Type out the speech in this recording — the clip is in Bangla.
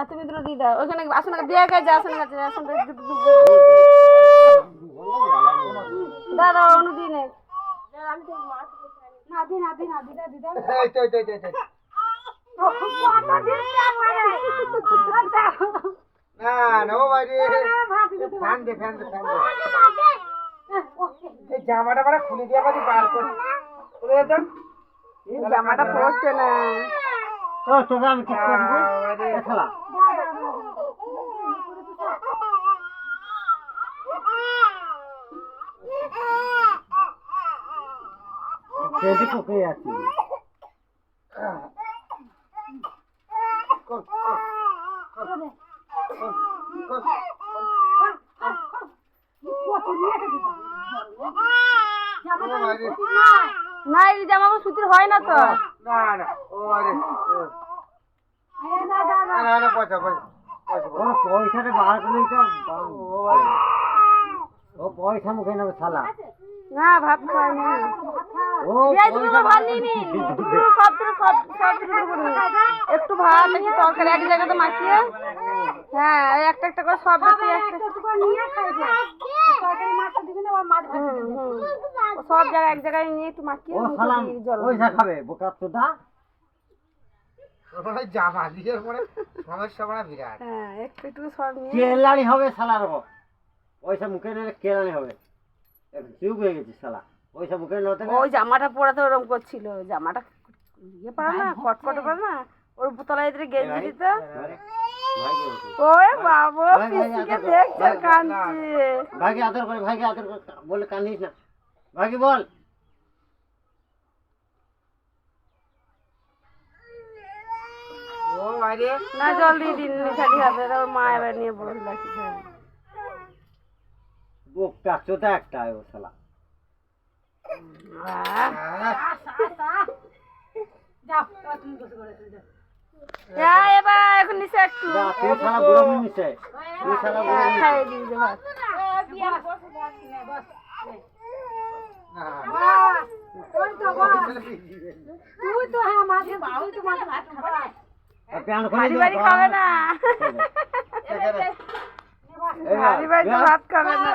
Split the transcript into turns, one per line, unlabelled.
তুমি দুটো দিয়ে দাও ওখানে আসন দিয়ে গেছে আসন কাছে আসন দাদা অনুদিনে না দিন দিদা দিদা
না না ও ভাই ফ্যান দে এই জামাটা বড় খুলে দিয়া বাদি বার কর খুলে দে
এই জামাটা পরছে না
তো তোকে আমি কি করে দিব শালা কেদি কোকে আছি
না এই জামা সুতির হয় না তো
না না ও আরে না পয়সাটা বার করে তো ও পয়সা মুখে নেবে শালা
না ভাত খাই না
ও
ভাত নিনি একটু ভাত একটু তরকারি এক জায়গাতে মাখিয়ে হ্যাঁ একটা একটা করে সব সব জায়গায় এক জায়গায় নিয়ে একটু মাখিয়ে
পয়সা খাবে বোকা চোদা জামা দিয়ে পরে সমস্যা বড় বিরাট
হ্যাঁ একটু একটু সব নিয়ে
কেলানি হবে শালার পয়সা মুখে নিলে কেলানি হবে চুপ হয়ে গেছে শালা পয়সা মুখে নিতে
ওই জামাটা পরাতে ওরকম করছিল জামাটা ইয়ে পারে না কটকটে পারে না ওর তলায় এদের গেঞ্জি দিত ওই বাবা পিসিকে দেখছে কাঁদছে
ভাইকে আদর করে বলে কান্দিস না ভাইকে বল ও আরে
না জলদি দিন খালি হবে ওর মা এবার নিয়ে বলে রাখিছে
বোকটা চোদা একটা ও শালা
এবার এখন নিচে একটু
তুই শালা বুড়ো নিচে তুই শালা বুড়ো
খাই দিয়ে দে ভাত তুই তো হ্যাঁ মাঝে তুই তো মাঝে ভাত খাবে বাড়ি বাড়ি খাবে না বাড়ি বাড়ি ভাত খাবে না